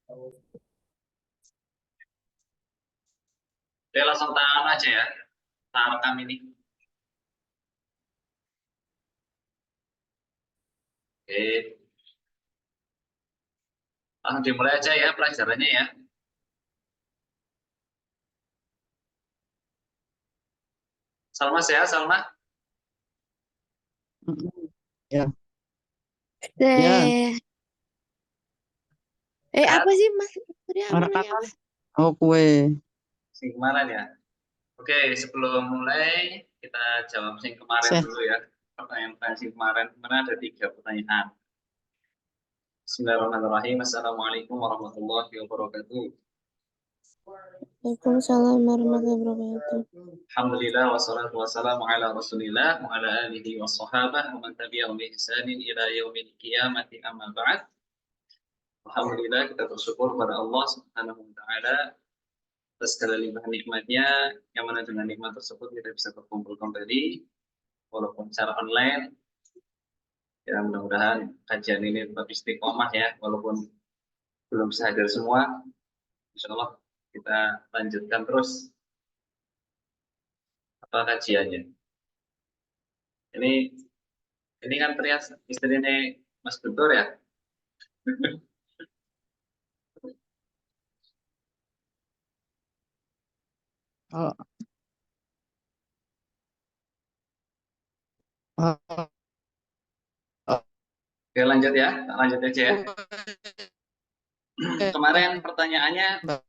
Oke, langsung tangan aja ya. Kita rekam ini. Oke, langsung dimulai aja ya pelajarannya ya. Salma sehat, Salma? Ya, ya, Teh. Sehat? Apa sih Mas? Tadi mau orang nanya apa? apa? Oh, kue. Sing kemarin ya. Oke, sebelum mulai kita jawab sing kemarin Sehat. dulu ya. Pertanyaan-pertanyaan sing kemarin. Kemarin ada 3 pertanyaan. Bismillahirrahmanirrahim. Assalamualaikum warahmatullahi wabarakatuh. Waalaikumsalam warahmatullahi wabarakatuh. Alhamdulillah wassalatu wassalamu ala Rasulillah wa ala alihi wassahabah wa man tabi'ahum bi ihsanin ila yaumil qiyamati amma ba'd. Alhamdulillah kita bersyukur pada Allah Subhanahu wa taala atas segala limpah nikmatnya, yang mana dengan nikmat tersebut kita bisa berkumpul kembali walaupun secara online. Ya, mudah-mudahan kajian ini tetap istiqomah ya, walaupun belum bisa hadir semua. Insya Allah kita lanjutkan terus apa kajiannya. Ini ini kan Trias istrinya Mas Guntur ya. Oh, oh, oh, Oke lanjut ya, lanjut aja ya. kue. Kemarin pertanyaannya Mbak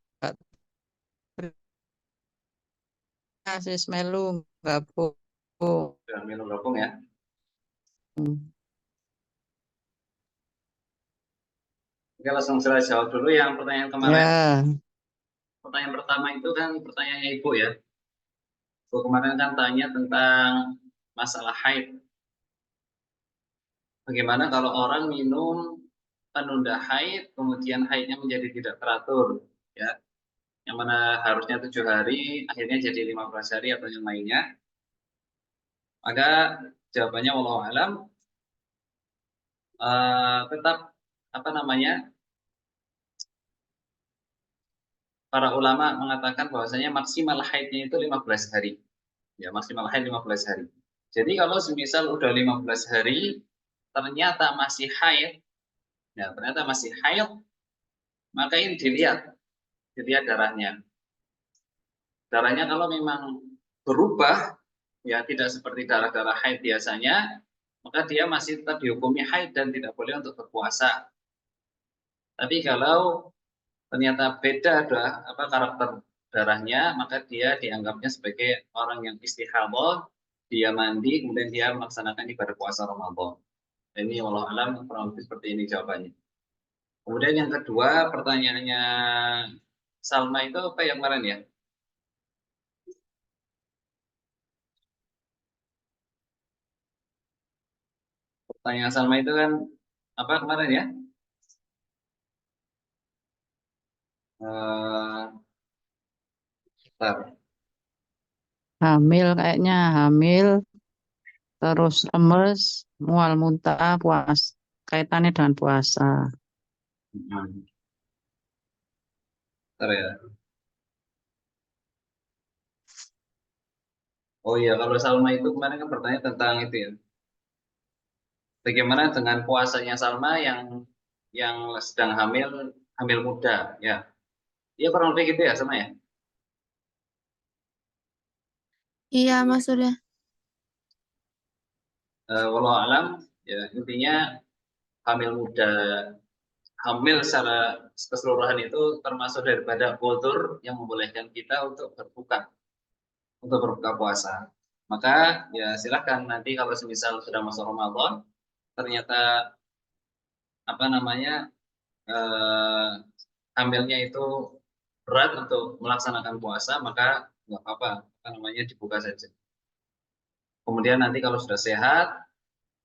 Sis melu gabung. sudah minum gabung ya. Oke langsung saya jawab dulu yang pertanyaan kemarin. Ya, Pertanyaan pertama itu kan pertanyaannya Ibu ya. Ibu kemarin kan tanya tentang masalah haid. Bagaimana kalau orang minum penunda haid, kemudian haidnya menjadi tidak teratur, ya, yang mana harusnya 7 hari, akhirnya jadi 15 hari atau yang lainnya. Maka jawabannya wallahu alam, tetap apa namanya, para ulama mengatakan bahwasanya maksimal haidnya itu 15 hari, ya maksimal haid 15 hari. Jadi kalau semisal udah 15 hari ternyata masih haid, ya ternyata masih haid, maka ini dilihat darahnya. Darahnya kalau memang berubah, ya tidak seperti darah-darah haid biasanya, maka dia masih tetap dihukumi haid dan tidak boleh untuk berpuasa. Tapi kalau ternyata beda apa karakter darahnya, maka dia dianggapnya sebagai orang yang istihadah, dia mandi, kemudian dia melaksanakan ibadah puasa Ramadan. Ini wallahu alam kurang lebih seperti ini jawabannya. Kemudian yang kedua pertanyaannya Salma itu apa yang kemarin ya? Pertanyaan Salma itu kan apa kemarin ya? Eh, bentar. hamil kayaknya hamil, terus lemes, mual muntah, puas. Kaitannya dengan puasa. Bentar ya. Oh iya, kalau Salma itu kemarin kan bertanya tentang itu ya. Bagaimana dengan puasanya Salma yang sedang hamil muda, ya. Iya kurang lebih gitu ya sama ya. Iya Mas sudah. Walau alam, ya intinya hamil muda, hamil secara keseluruhan itu termasuk daripada udzur yang membolehkan kita untuk berbuka puasa. Maka ya silahkan nanti kalau semisal sudah masuk Ramadan, ternyata apa namanya eh, hamilnya itu berat untuk melaksanakan puasa, maka nggak apa namanya dibuka saja. Kemudian nanti kalau sudah sehat,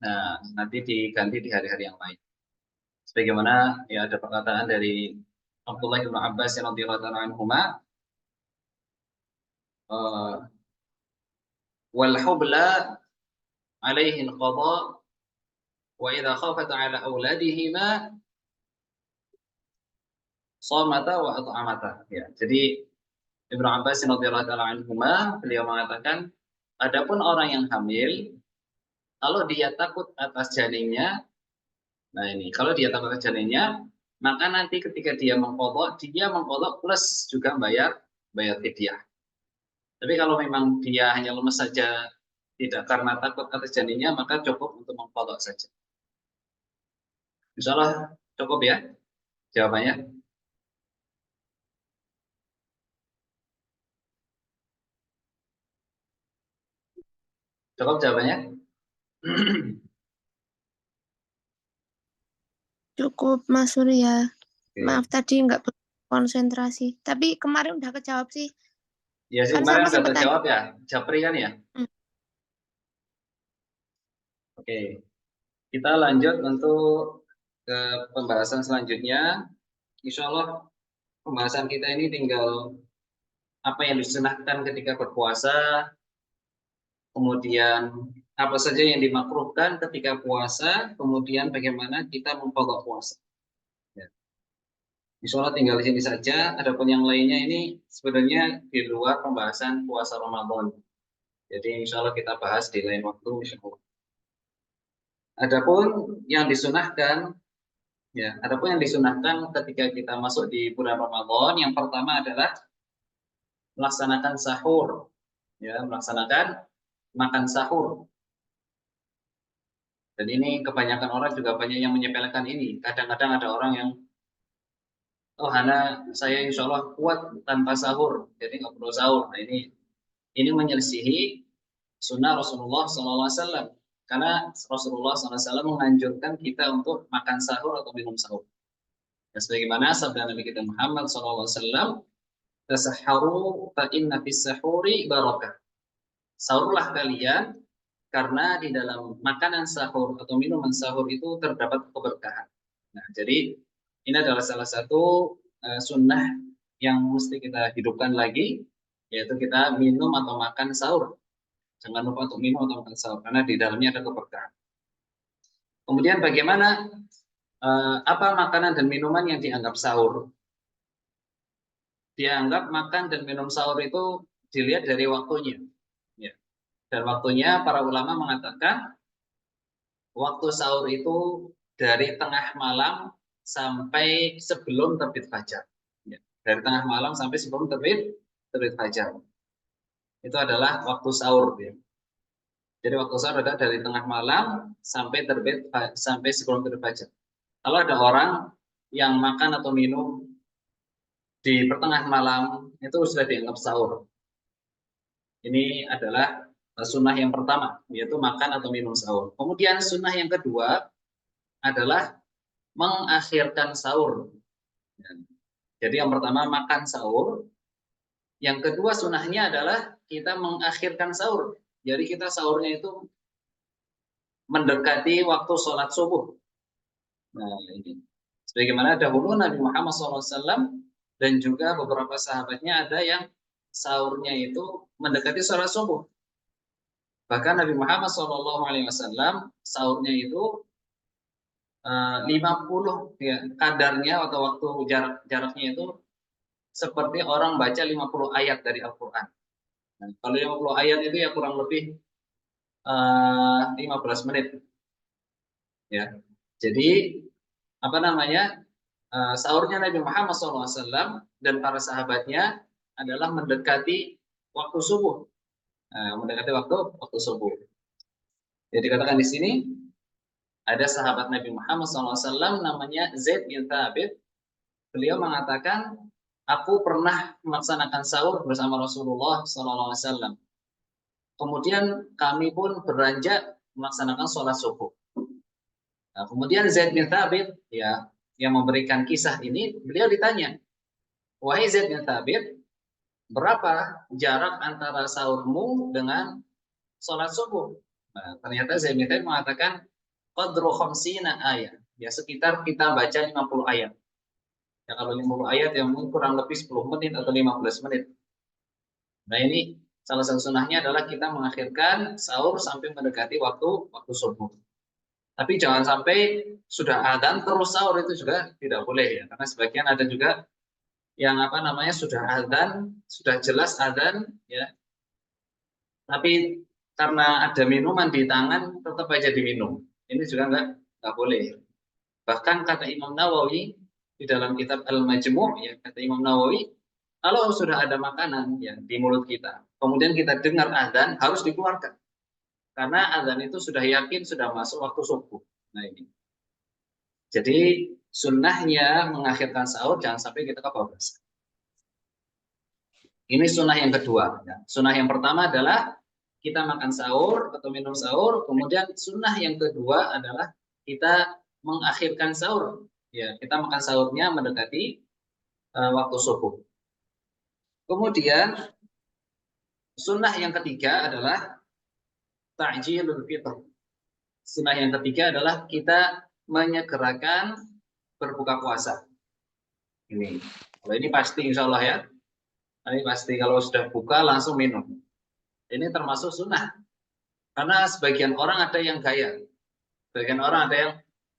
nah nanti diganti di hari-hari yang lain. Sebagaimana ya ada perkataan dari Abdullah bin Abbas yang radhiyallahu anhuma, wal hubla alaihi al-qada wa idza khafat ala auladihima Shomata wa at'amata. Ya, jadi Ibnu Abbas radhiyallahu taala anhuma beliau mengatakan, adapun orang yang hamil, kalau dia takut atas janinnya, nah ini, kalau dia takut atas janinnya, maka nanti ketika dia mengqadha plus juga bayar fidyah. Tapi kalau memang dia hanya lemes saja, tidak karena takut atas janinnya, maka cukup untuk mengqadha saja. Insyaallah cukup ya jawabannya. Cukup jawabannya. Cukup Mas Surya. Oke. Maaf tadi nggak konsentrasi. Tapi kemarin udah kejawab sih. Ya sih, Kan kemarin sama udah sempat terjawab ya, Japri kan ya. Oke, kita lanjut untuk ke pembahasan selanjutnya. Insya Allah pembahasan kita ini tinggal apa yang disunahkan ketika berpuasa, kemudian apa saja yang dimakruhkan ketika puasa, kemudian bagaimana kita mengqadha puasa. Ya. Insya Allah tinggal di sini saja. Adapun yang lainnya ini sebenarnya di luar pembahasan puasa Ramadan. Jadi insya Allah kita bahas di lain waktu. Insya Allah. Adapun yang disunahkan, ya, adapun yang disunahkan ketika kita masuk di bulan Ramadan, yang pertama adalah melaksanakan sahur, ya, melaksanakan makan sahur. Dan ini kebanyakan orang juga banyak yang menyepelekan ini. Kadang-kadang ada orang yang, oh Hana, saya insya Allah kuat tanpa sahur, jadi nggak perlu sahur. Nah ini menyelisihi sunnah Rasulullah SAW. Karena Rasulullah SAW menganjurkan kita untuk makan sahur atau minum sahur. Dan sebagaimana sabda Nabi kita Muhammad SAW, tasahharu fa inna fis sahuri barakah. Sahurlah kalian karena di dalam makanan sahur atau minuman sahur itu terdapat keberkahan. Nah, jadi ini adalah salah satu sunnah yang mesti kita hidupkan lagi, yaitu kita minum atau makan sahur. Jangan lupa untuk minum atau makan sahur karena di dalamnya ada keberkahan. Kemudian bagaimana apa makanan dan minuman yang dianggap sahur? Dianggap makan dan minum sahur itu dilihat dari waktunya. Ya. Dan waktunya para ulama mengatakan waktu sahur itu dari tengah malam sampai sebelum terbit fajar. Ya. Dari tengah malam sampai sebelum terbit fajar. Itu adalah waktu sahur. Ya. Jadi waktu sahur adalah dari tengah malam sampai sebelum terbit fajar. Kalau ada orang yang makan atau minum di pertengahan malam itu sudah dianggap sahur. Ini adalah sunnah yang pertama, yaitu makan atau minum sahur. Kemudian sunnah yang kedua adalah mengakhirkan sahur. Jadi yang pertama makan sahur. Yang kedua sunnahnya adalah kita mengakhirkan sahur. Jadi kita sahurnya itu mendekati waktu sholat subuh. Nah ini. Sebagaimana dahulu Nabi Muhammad SAW dan juga beberapa sahabatnya ada yang sahurnya itu mendekati sholat subuh. Bahkan Nabi Muhammad SAW sahurnya itu 50 ya, kadarnya atau waktu jaraknya itu seperti orang baca 50 ayat dari Al-Quran. Nah, kalau 50 ayat itu ya kurang lebih 15 menit. Ya, jadi apa namanya? Sahurnya Nabi Muhammad SAW dan para sahabatnya adalah mendekati waktu subuh. Mendekati waktu subuh. Jadi dikatakan di sini ada sahabat Nabi Muhammad SAW namanya Zaid bin Thabit. Beliau mengatakan, aku pernah melaksanakan sahur bersama Rasulullah SAW. Kemudian kami pun beranjak melaksanakan sholat subuh. Nah, kemudian Zaid bin Thabit ya yang memberikan kisah ini, beliau ditanya, wahai Zaid bin Thabit, berapa jarak antara sahurmu dengan sholat subuh? Nah, ternyata Zaid bin Thabit mengatakan qadru khamsina ayat. Ya sekitar kita baca 50 ayat. Ya kalau 50 ayat yang mungkin kurang lebih 10 menit atau 15 menit. Nah, ini salah satu sunnahnya adalah kita mengakhirkan sahur sampai mendekati waktu subuh. Tapi jangan sampai sudah adzan terus sahur, itu juga tidak boleh ya. Karena sebagian ada juga yang apa namanya sudah adzan, sudah jelas adzan, ya, tapi karena ada minuman di tangan tetap aja diminum. Ini juga nggak boleh. Bahkan kata Imam Nawawi di dalam kitab Al-Majmu', ya, kata Imam Nawawi, kalau sudah ada makanan ya di mulut kita, kemudian kita dengar adzan, harus dikeluarkan. Karena adzan itu sudah yakin sudah masuk waktu subuh. Nah ini. Jadi sunnahnya mengakhirkan sahur jangan sampai kita kebablasan. Ini sunnah yang kedua. Ya. Sunnah yang pertama adalah kita makan sahur atau minum sahur. Kemudian sunnah yang kedua adalah kita mengakhirkan sahur. Ya, kita makan sahurnya mendekati waktu subuh. Kemudian sunnah yang ketiga adalah ta'jilul fitr. Sunnah yang ketiga adalah kita menyegerakan berbuka puasa. Ini, kalau ini pasti insya Allah ya. Ini pasti kalau sudah buka langsung minum. Ini termasuk sunnah. Karena sebagian orang ada yang gaya. Sebagian orang ada yang,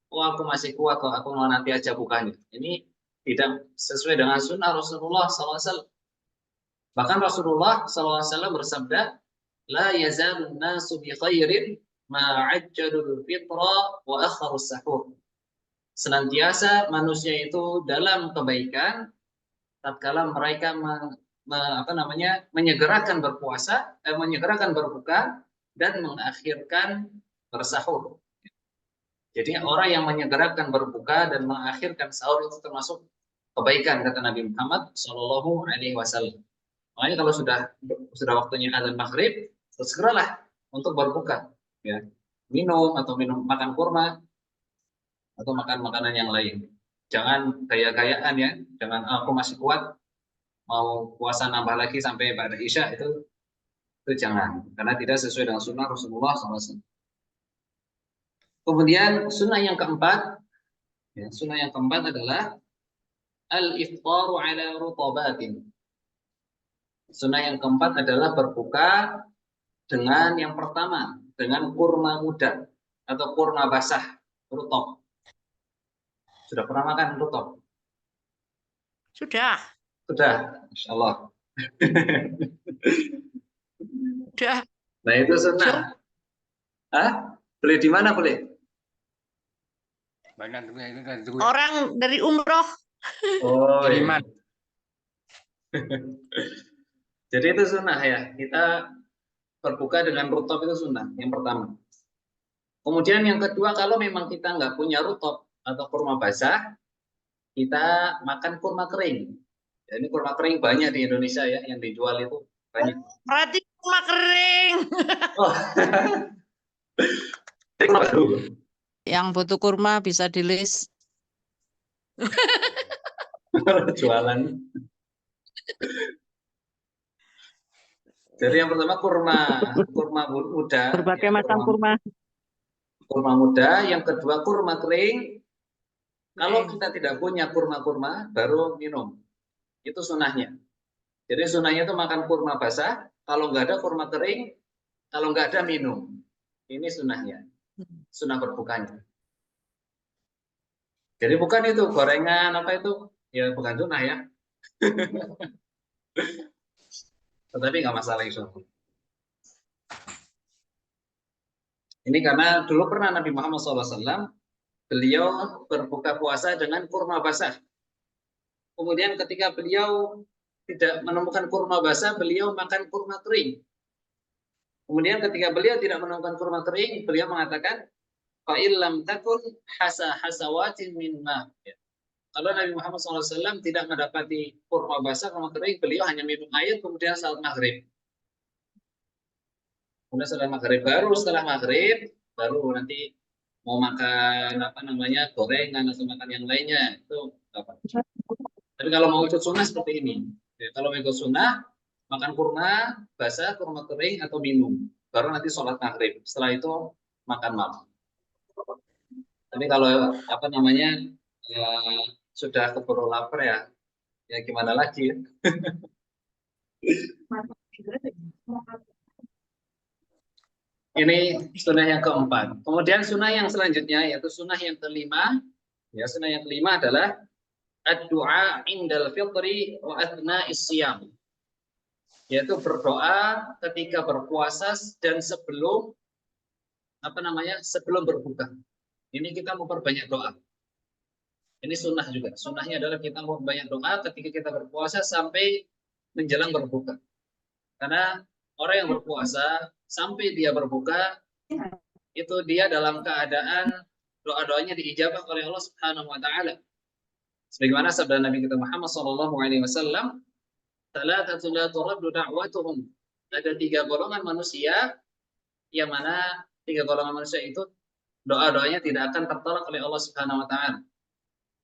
oh aku masih kuat kok, aku mau nanti aja bukanya. Ini tidak sesuai dengan sunnah Rasulullah SAW. Bahkan Rasulullah SAW bersabda, la yazalun nasu bi khairin ma'ajjalul fitra wa akharus sahur. Senantiasa manusia itu dalam kebaikan tatkala mereka menyegerakan berpuasa, menyegerakan berbuka dan mengakhirkan bersahur. Jadi orang yang menyegerakan berbuka dan mengakhirkan sahur itu termasuk kebaikan kata Nabi Muhammad Shallallahu Alaihi Wasallam. Makanya kalau sudah waktunya azan maghrib, segeralah untuk berbuka, ya, minum atau makan kurma atau makan makanan yang lain. Jangan gaya-gayaan ya, jangan aku masih kuat mau puasa nambah lagi sampai pada Isya, itu jangan, karena tidak sesuai dengan sunnah Rasulullah SAW. Kemudian sunnah yang keempat, ya, sunnah yang keempat adalah al-iftaru ala rutabatin. Sunnah yang keempat adalah berbuka dengan yang pertama, dengan kurma muda atau kurma basah, rutab. Sudah pernah makan rutab? Sudah. Sudah, Insya Allah. Sudah. Nah itu sunnah. Hah? Beli di mana boleh? Orang dari umroh. Oh iya. Jadi itu sunnah ya. Kita berbuka dengan rutab itu sunnah yang pertama. Kemudian yang kedua, kalau memang kita nggak punya rutab atau kurma basah, kita makan kurma kering. Ya, ini kurma kering banyak di Indonesia ya, yang dijual itu banyak. Berarti kurma kering. Oh. Yang butuh kurma bisa di list. Jualan. Jadi yang pertama kurma muda. Berbagai ya, macam kurma. Kurma muda. Yang kedua kurma kering. Kalau kita tidak punya kurma-kurma, baru minum. Itu sunnahnya. Jadi sunnahnya itu makan kurma basah. Kalau nggak ada kurma kering, kalau nggak ada minum. Ini sunnahnya. Sunnah berbukanya. Jadi bukan itu gorengan apa itu, ya bukan sunnah ya. Tetapi nggak masalah itu. Ini karena dulu pernah Nabi Muhammad SAW, beliau berbuka puasa dengan kurma basah. Kemudian ketika beliau tidak menemukan kurma basah, beliau makan kurma kering. Kemudian ketika beliau tidak menemukan kurma kering, beliau mengatakan, "Fa'illam takun hasawatin min ma." Kalau Nabi Muhammad SAW tidak mendapati kurma basah, kurma kering, beliau hanya minum air kemudian salat maghrib. Kemudian setelah maghrib, baru nanti mau makan gorengan atau makan yang lainnya itu apa? Tapi kalau mau ikut sunnah seperti ini, ya, kalau mau ikut sunnah makan kurma basah, kurma kering atau minum, baru nanti sholat maghrib. Setelah itu makan malam. Tapi kalau sudah keburu lapar ya gimana lagi? Ini sunnah yang keempat. Kemudian sunnah yang selanjutnya yaitu sunnah yang kelima. Ya, sunnah yang kelima adalah ad-du'a indal fitri wa athna'is siyam, yaitu berdoa ketika berpuasa dan sebelum sebelum berbuka. Ini kita memperbanyak doa. Ini sunnah juga. Sunnahnya adalah kita memperbanyak doa ketika kita berpuasa sampai menjelang berbuka. Karena orang yang berpuasa sampai dia berbuka itu dia dalam keadaan doa-doanya diijabah oleh Allah Subhanahu wa taala. Sebagaimana sabda Nabi kita Muhammad sallallahu alaihi wasallam, "Tsalatsun la turaddu da'watuhum." Ada 3 golongan manusia yang mana 3 golongan manusia itu doa-doanya tidak akan tertolak oleh Allah Subhanahu wa taala.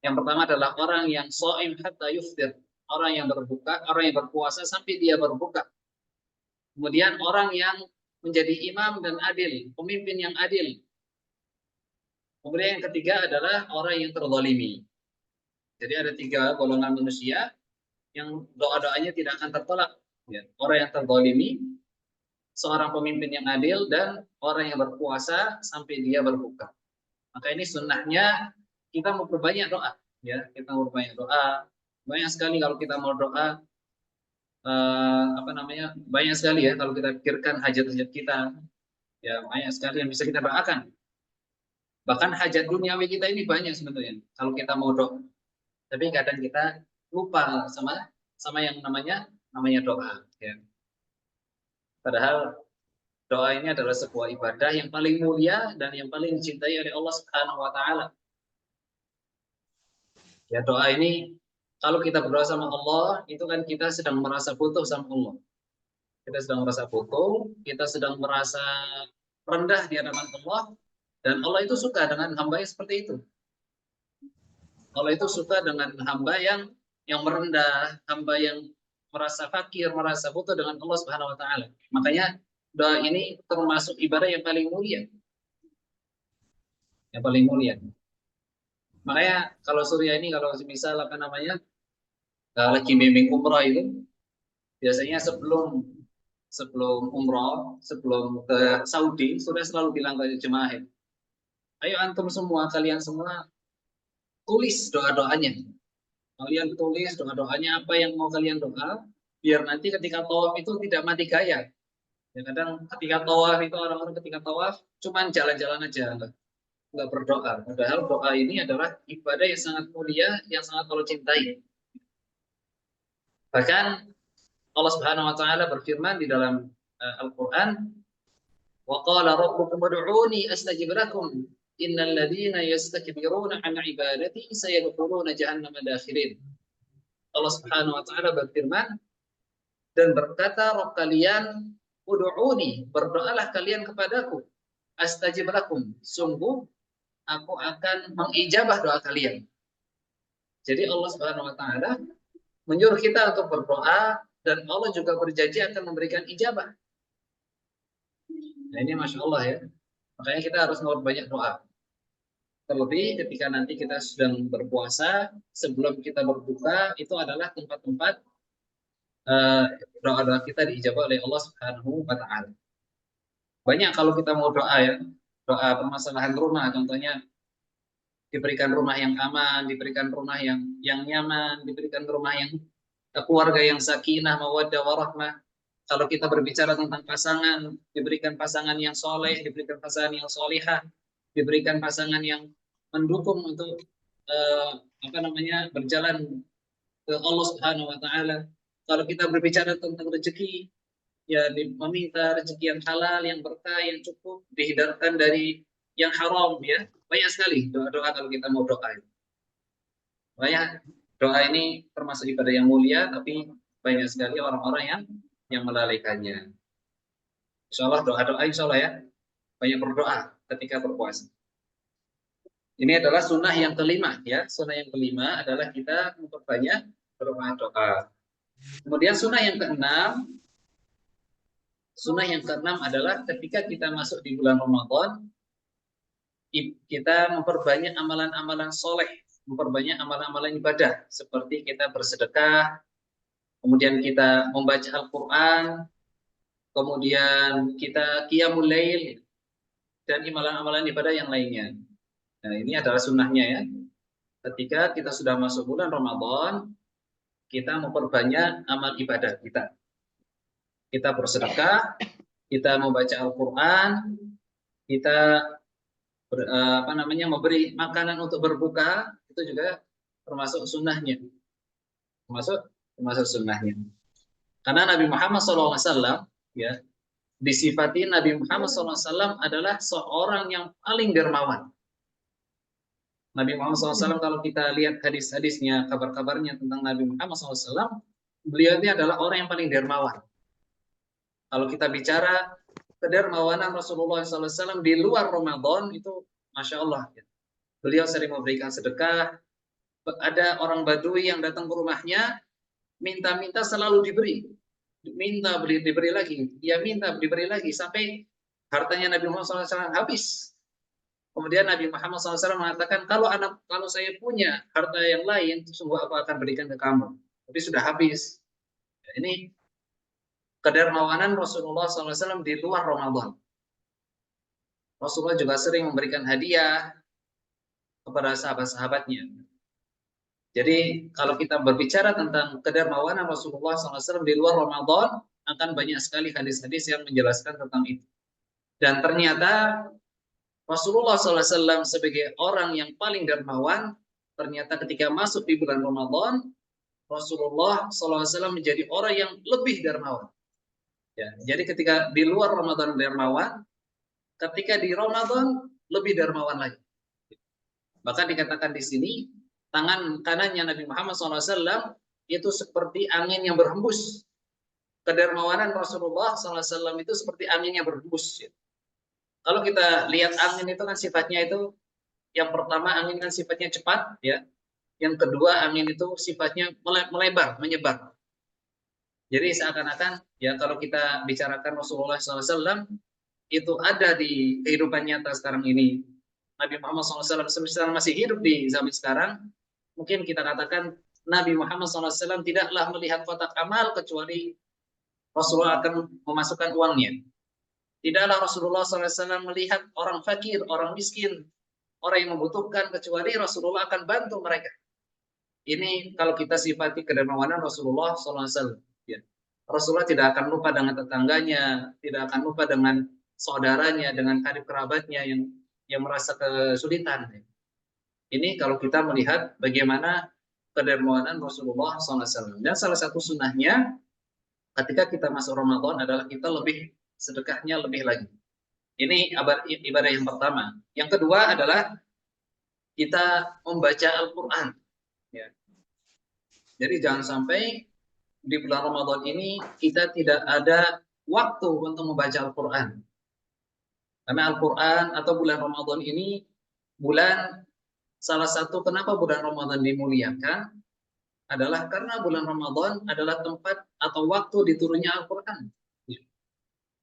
Yang pertama adalah orang yang shaim hatta yuftir, orang yang berbuka, orang yang berpuasa sampai dia berbuka. Kemudian orang yang menjadi imam dan adil, pemimpin yang adil. Kemudian yang ketiga adalah orang yang terzalimi. Jadi ada 3 golongan manusia yang doa-doanya tidak akan tertolak. Ya, orang yang terzalimi, seorang pemimpin yang adil, dan orang yang berpuasa sampai dia berbuka. Maka ini sunnahnya kita memperbanyak doa. Ya, kita memperbanyak doa. Banyak sekali kalau kita mau doa, banyak sekali ya kalau kita pikirkan hajat-hajat kita. Ya, banyak sekali yang bisa kita doakan. Bahkan hajat duniawi kita ini banyak sebenarnya kalau kita mau doa. Tapi kadang kita lupa sama yang namanya doa. Ya. Padahal doa ini adalah sebuah ibadah yang paling mulia dan yang paling dicintai oleh Allah Subhanahu wa taala. Ya, doa ini kalau kita berdoa sama Allah, itu kan kita sedang merasa butuh sama Allah. Kita sedang merasa butuh, kita sedang merasa rendah di hadapan Allah, dan Allah itu suka dengan hamba yang seperti itu. Allah itu suka dengan hamba yang merendah, hamba yang merasa fakir, merasa butuh dengan Allah Subhanahu wa taala. Makanya doa ini termasuk ibadah yang paling mulia. Yang paling mulia. Makanya kalau Surya ini kalau misal lagi bimbing umrah itu biasanya sebelum umrah, sebelum ke Saudi, sudah selalu bilang ke jemaah, ayo antum semua, kalian semua tulis doa-doanya. Kalian tulis doa-doanya apa yang mau kalian doa, biar nanti ketika tawaf itu tidak mati gaya. Ya, kadang ketika tawaf itu orang-orang ketika tawaf cuman jalan-jalan aja, nggak berdoa. Padahal doa ini adalah ibadah yang sangat mulia, yang sangat Allah cintai. Bahkan Allah Subhanahu wa taala berfirman di dalam Al-Qur'an, "Wa qala rabbukum ud'uni astajib lakum. Innal ladzina yastakbiruna 'an 'ibadati sayadkhuluna jahannama dakhirin." Allah Subhanahu wa taala berfirman dan berkata, "Rabb kalian, ud'uni, berdoalah kalian kepadaku, astajib lakum, sungguh aku akan mengijabah doa kalian." Jadi Allah Subhanahu wa taala menyuruh kita untuk berdoa, dan Allah juga berjanji akan memberikan ijabah. Nah, ini Masya Allah ya. Makanya kita harus memperbanyak doa. Terlebih ketika nanti kita sedang berpuasa, sebelum kita berbuka, itu adalah tempat-tempat doa-doa kita diijabah oleh Allah Subhanahu wa taala. Banyak kalau kita mau doa ya, doa permasalahan rumah contohnya, diberikan rumah yang aman, diberikan rumah yang nyaman, diberikan rumah yang keluarga yang sakinah, mawaddah warahmah. Kalau kita berbicara tentang pasangan, diberikan pasangan yang soleh, diberikan pasangan yang solihah, diberikan pasangan yang mendukung untuk berjalan ke Allah Subhanahu wa taala. Kalau kita berbicara tentang rezeki, ya meminta rezeki yang halal, yang berkah, yang cukup, dihindarkan dari yang haram ya. Banyak sekali doa-doa kalau kita mau doa. Banyak doa ini termasuk ibadah yang mulia, tapi banyak sekali orang-orang yang melalaikannya. Insya Allah doa-doa, insya Allah ya, banyak berdoa ketika berpuasa. Ini adalah sunnah yang kelima ya. Sunnah yang kelima adalah kita memperbanyak berdoa. Kemudian sunnah yang keenam, adalah ketika kita masuk di bulan Ramadan, kita memperbanyak amalan-amalan soleh, memperbanyak amalan-amalan ibadah, seperti kita bersedekah, kemudian kita membaca Al-Quran, kemudian kita qiyamul lail, dan amalan-amalan ibadah yang lainnya. Nah, ini adalah sunnahnya ya. ketika kita sudah masuk bulan Ramadan, kita memperbanyak amal ibadah kita. Kita bersedekah, kita membaca Al-Quran, kita memberi makanan untuk berbuka, itu juga termasuk sunnahnya. Termasuk sunnahnya. Karena Nabi Muhammad SAW, ya, disifati Nabi Muhammad SAW adalah seorang yang paling dermawan. Nabi Muhammad SAW, kalau kita lihat hadis-hadisnya, kabar-kabarnya tentang Nabi Muhammad SAW, beliau ini adalah orang yang paling dermawan. Kalau kita bicara kedermawanan Rasulullah SAW di luar Ramadan, itu Masya Allah. Beliau sering memberikan sedekah. Ada orang Badui yang datang ke rumahnya, minta-minta selalu diberi. Minta diberi lagi. Dia minta diberi lagi. Sampai hartanya Nabi Muhammad SAW habis. Kemudian Nabi Muhammad SAW mengatakan, kalau saya punya harta yang lain, sungguh aku akan berikan ke kamu. Tapi sudah habis. Ini kedermawanan Rasulullah SAW di luar Ramadan. Rasulullah juga sering memberikan hadiah kepada sahabat-sahabatnya. Jadi kalau kita berbicara tentang kedermawanan Rasulullah SAW di luar Ramadan, akan banyak sekali hadis-hadis yang menjelaskan tentang itu. Dan ternyata Rasulullah SAW sebagai orang yang paling dermawan, ternyata ketika masuk di bulan Ramadan, Rasulullah SAW menjadi orang yang lebih dermawan. Ya, jadi ketika di luar Ramadan dermawan, ketika di Ramadan lebih dermawan lagi. Bahkan dikatakan di sini, tangan kanannya Nabi Muhammad SAW itu seperti angin yang berhembus. Kedermawanan Rasulullah SAW itu seperti angin yang berhembus. Kalau kita lihat angin itu kan sifatnya itu, yang pertama angin kan sifatnya cepat, ya. Yang kedua angin itu sifatnya melebar, menyebar. Jadi seakan-akan ya kalau kita bicarakan Rasulullah SAW itu ada di kehidupan nyata sekarang ini. Nabi Muhammad SAW semisal masih hidup di zaman sekarang, mungkin kita katakan Nabi Muhammad SAW tidaklah melihat kotak amal kecuali Rasulullah akan memasukkan uangnya. Tidaklah Rasulullah SAW melihat orang fakir, orang miskin, orang yang membutuhkan kecuali Rasulullah akan bantu mereka. Ini kalau kita sifati kedermawanan Rasulullah SAW. Ya. Rasulullah tidak akan lupa dengan tetangganya, tidak akan lupa dengan saudaranya, dengan karib kerabatnya yang merasa kesulitan. Ini kalau kita melihat bagaimana kedermawanan Rasulullah SAW. Dan salah satu sunnahnya ketika kita masuk Ramadan adalah kita lebih sedekahnya lebih lagi. Ini ibadah yang pertama. Yang kedua adalah kita membaca Al-Quran. Ya. Jadi jangan sampai di bulan Ramadan ini kita tidak ada waktu untuk membaca Al-Quran. Karena Al-Quran atau bulan Ramadan ini bulan salah satu kenapa bulan Ramadan dimuliakan adalah karena bulan Ramadan adalah tempat atau waktu diturunnya Al-Quran.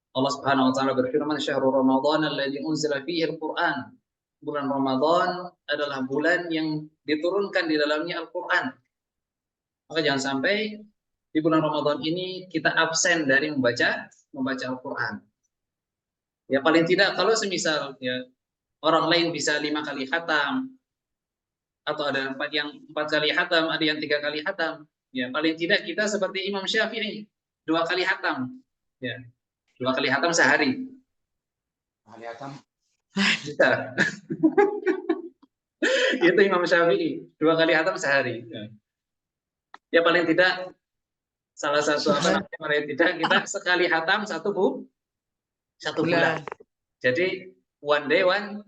Allah Subhanahu wa taala berfirman, "Syahrul Ramadan alladzi unzila fihi Al-Quran." Bulan Ramadan adalah bulan yang diturunkan di dalamnya Al-Quran. Maka jangan sampai di bulan Ramadan ini kita absen dari membaca Al-Quran. Ya paling tidak kalau semisal ya orang lain bisa 5 kali khatam atau ada 4 kali khatam, ada yang 3 kali khatam. Ya paling tidak kita seperti Imam Syafi'i 2 kali khatam. Ya 2 kali khatam sehari. 2 kali khatam bisa. Itu Imam Syafi'i 2 kali khatam sehari. Ya paling tidak salah satu paling tidak kita sekali khatam satu bulan. Jadi one day one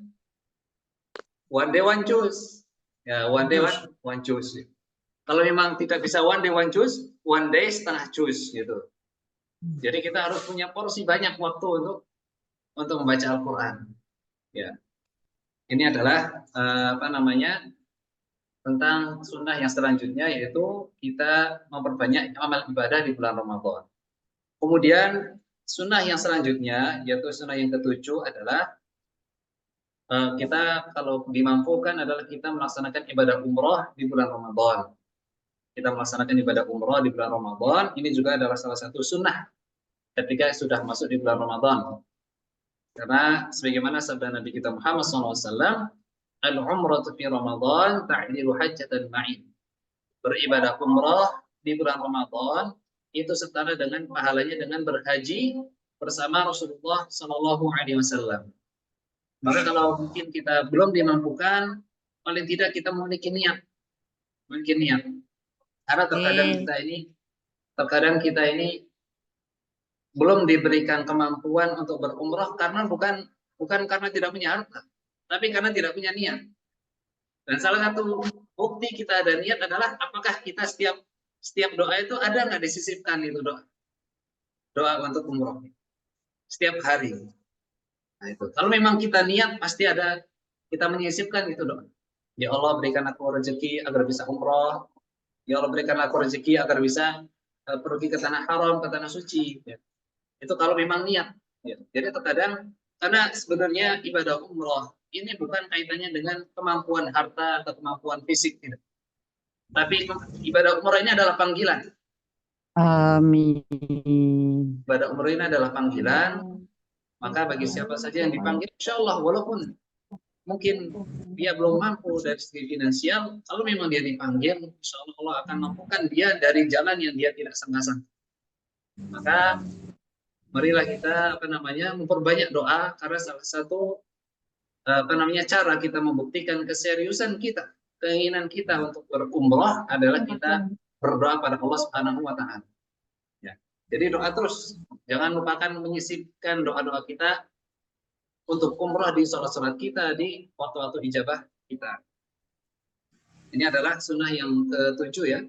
choose. Ya one day one choose. Kalau memang tidak bisa one day one choose, one day setengah choose gitu. Jadi kita harus punya porsi banyak waktu untuk membaca Al-Quran. Ya, ini adalah tentang sunnah yang selanjutnya, yaitu kita memperbanyak amal ibadah di bulan Ramadan. Kemudian sunnah yang selanjutnya, yaitu sunnah yang ketujuh adalah kita kalau dimampukan adalah kita melaksanakan ibadah umroh di bulan Ramadan. Kita melaksanakan ibadah umroh di bulan Ramadan, ini juga adalah salah satu sunnah ketika sudah masuk di bulan Ramadan. Karena sebagaimana sabda Nabi kita Muhammad SAW, al-umratu fi Ramadan ta'dilu hajjatan ma'i. Beribadah umrah di bulan Ramadan itu setara dengan pahalanya dengan berhaji bersama Rasulullah Shallallahu Alaihi Wasallam. Maka kalau mungkin kita belum dimampukan, paling tidak kita memiliki niat, Karena terkadang kita ini belum diberikan kemampuan untuk berumrah karena bukan karena tidak punya harta, tapi karena tidak punya niat. Dan salah satu bukti kita ada niat adalah apakah kita setiap doa itu ada nggak disisipkan itu doa untuk umrah setiap hari. Nah, itu. Kalau memang kita niat pasti ada kita menyisipkan itu doa. Ya Allah berikan aku rezeki agar bisa umrah. Ya Allah berikan aku rezeki agar bisa pergi ke tanah haram, ke tanah suci. Ya. Itu kalau memang niat. Ya. Jadi terkadang karena sebenarnya ibadah umrah ini bukan kaitannya dengan kemampuan harta atau kemampuan fisik, tidak. Tapi ibadah umrah ini adalah panggilan. Amin. Ibadah umrah ini adalah panggilan. Maka bagi siapa saja yang dipanggil, insya Allah walaupun mungkin dia belum mampu dari segi finansial, kalau memang dia dipanggil, insya Allah akan mampukan dia dari jalan yang dia tidak sangka-sangka. Maka marilah kita memperbanyak doa, karena salah satu cara kita membuktikan keseriusan kita, keinginan kita untuk berumrah adalah kita berdoa pada Allah Subhanahu wa taala. Ya. Jadi doa terus, jangan lupakan menyisipkan doa-doa kita untuk umrah di salat-salat kita, di waktu-waktu ijabah kita. Ini adalah sunnah yang ke-7 ya,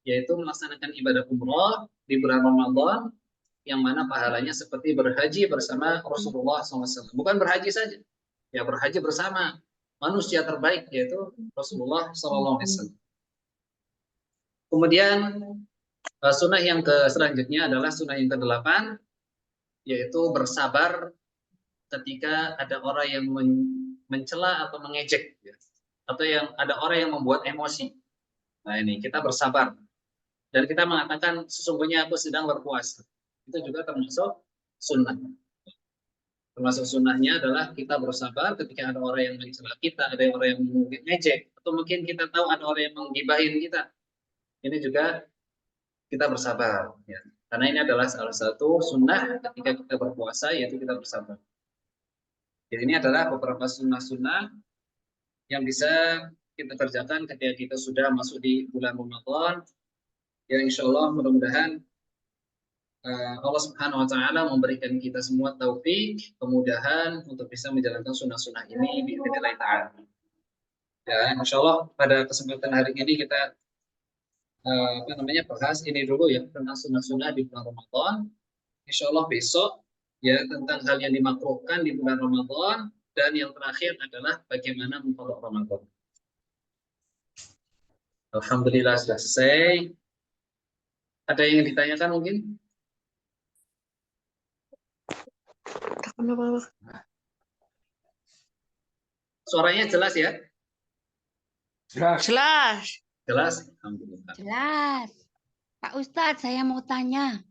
yaitu melaksanakan ibadah umrah di bulan Ramadan, yang mana pahalanya seperti berhaji bersama Rasulullah SAW. Bukan berhaji saja, ya berhaji bersama manusia terbaik, yaitu Rasulullah SAW. Kemudian sunnah yang selanjutnya adalah sunnah yang ke-8, yaitu bersabar ketika ada orang yang mencela atau mengejek, ya. Atau yang ada orang yang membuat emosi. Nah ini kita bersabar dan kita mengatakan sesungguhnya aku sedang berpuasa. Itu juga termasuk sunnah. Termasuk sunnahnya adalah kita bersabar ketika ada orang yang mencela kita, ada orang yang mengejek, atau mungkin kita tahu ada orang yang menggibahin kita. Ini juga kita bersabar, ya. Karena ini adalah salah satu sunnah ketika kita berpuasa, yaitu kita bersabar. Jadi ini adalah beberapa sunnah-sunnah yang bisa kita kerjakan ketika kita sudah masuk di bulan Ramadan. Ya insya Allah mudah-mudahan Allah Subhanahu wa taala memberikan kita semua taufik, kemudahan untuk bisa menjalankan sunnah-sunnah ini biidznillah taala. Ya, insya Allah pada kesempatan hari ini kita bahas ini dulu ya tentang sunnah-sunnah di bulan Ramadan. Insya Allah besok ya tentang hal yang dimakruhkan di bulan Ramadan, dan yang terakhir adalah bagaimana mengqadha Ramadan. Alhamdulillah selesai. Ada yang ditanyakan mungkin? Suaranya jelas ya? Jelas. Jelas? Alhamdulillah. Jelas. Pak Ustadz, saya mau tanya.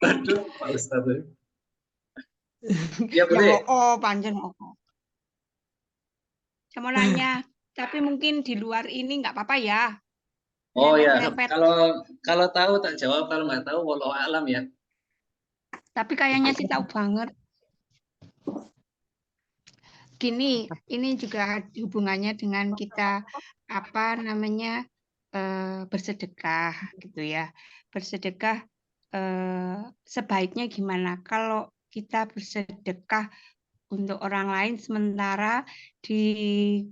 Aduh, Pak Ustadz. Ya boleh. Panjen. Saya mau nanya, tapi mungkin di luar ini nggak apa-apa ya? Oh ya, kalau tahu tak jawab, kalau nggak tahu wallahu alam ya. Tapi kayaknya sih tahu banget. Gini, ini juga hubungannya dengan kita bersedekah gitu ya. Bersedekah sebaiknya gimana? Kalau kita bersedekah untuk orang lain sementara di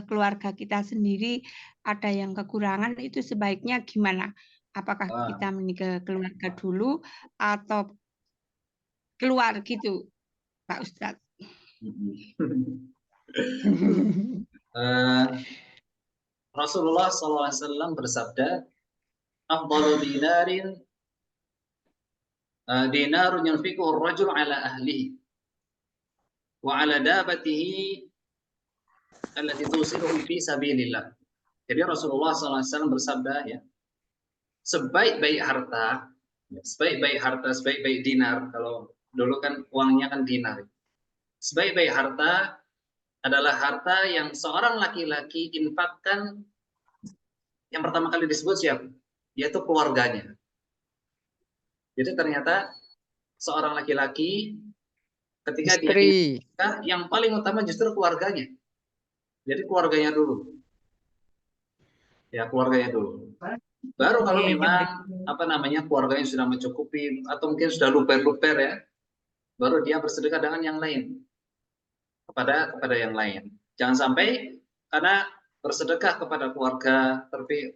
keluarga kita sendiri ada yang kekurangan, itu sebaiknya gimana? Apakah kita ke keluarga dulu atau keluar gitu, Pak Ustadz? Rasulullah SAW bersabda, "Afdalu dinarun yunfiquhu ar-rajul ala ahlihi wa ala dabatihi allati tusiluhu fi sabilillah." Jadi Rasulullah SAW bersabda ya, sebaik-baik harta, sebaik-baik dinar, kalau Dulu kan uangnya kan dinar. Sebaik-baik harta adalah harta yang seorang laki-laki infakkan. Yang pertama kali disebut siapa? Yaitu keluarganya. Jadi ternyata seorang laki-laki ketika dia Istri. infak, yang paling utama justru keluarganya. Jadi keluarganya dulu. Ya, keluarganya dulu. Baru kalau memang keluarganya sudah mencukupi atau mungkin sudah luper-luper ya, baru dia bersedekah dengan yang lain. Kepada yang lain. Jangan sampai karena bersedekah kepada keluarga, tapi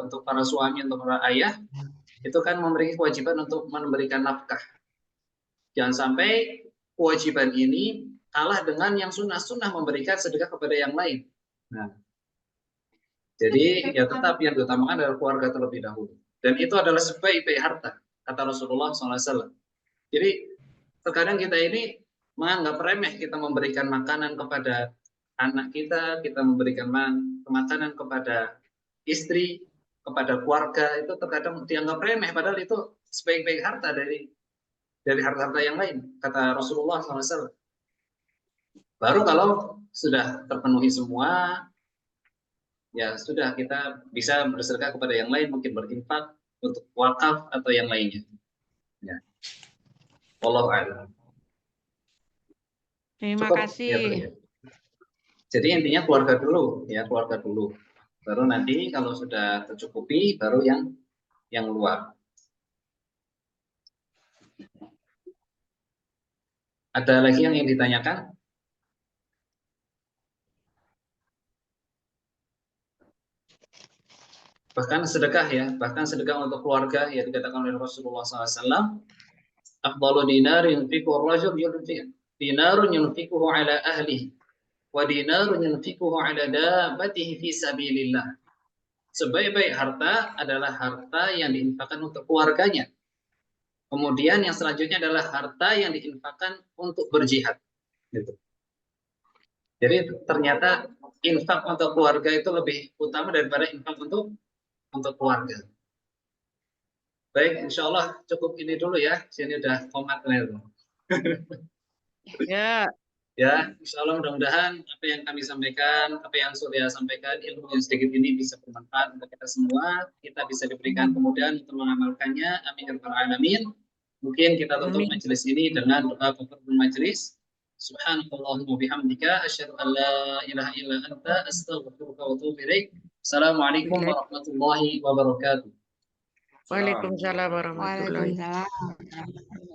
untuk para suami, untuk para ayah, itu kan memiliki kewajiban untuk memberikan nafkah. Jangan sampai kewajiban ini kalah dengan yang sunnah-sunnah memberikan sedekah kepada yang lain. Nah, jadi ya tetap yang diutamakan adalah keluarga terlebih dahulu. Dan itu adalah sebaik-baik harta, kata Rasulullah SAW. Jadi terkadang kita ini menganggap remeh kita memberikan makanan kepada anak kita memberikan makanan kepada istri, kepada keluarga, itu terkadang dianggap remeh, padahal itu sebaik-baik harta dari harta-harta yang lain, kata Rasulullah SAW. Baru kalau sudah terpenuhi semua, ya sudah kita bisa bersedekah kepada yang lain, mungkin berinfak untuk wakaf atau yang lainnya. Ya. Wallahu a'lam. Terima Cukup, kasih. ya. Jadi intinya keluarga dulu, ya keluarga dulu. Baru nanti kalau sudah tercukupi, baru yang luar. Ada lagi yang ingin ditanyakan? Bahkan sedekah ya, bahkan sedekah untuk keluarga ya dikatakan oleh Rasulullah SAW. Afdalu dinarin yunfiquhu ar-rajul dinarun yunfiquhu ala ahlihi wa dinarun yunfiquhu ala dabbatihi fi sabilillah. Sebaik-baik harta adalah harta yang diinfakkan untuk keluarganya. Kemudian yang selanjutnya adalah harta yang diinfakkan untuk berjihad. Gitu. Jadi ternyata infak untuk keluarga itu lebih utama daripada infak untuk keluarga. Baik, insya Allah cukup ini dulu ya. Sini udah komat nih. Ya, Ya, insya Allah mudah-mudahan apa yang kami sampaikan, apa yang Surya sampaikan, ilmu yang sedikit ini bisa bermanfaat untuk kita semua. Kita bisa diberikan kemudahan untuk mengamalkannya. Amin ya rabbal alamin. Mungkin kita tutup majelis ini dengan doa kafaratul majelis. Subhanallahumma bihamdika asyhadu an la ilaha illa anta astaghfiruka wa atubu ilaik. Assalamualaikum warahmatullahi wabarakatuh. Waalaikumsalam warahmatullahi Waalaikumsalam.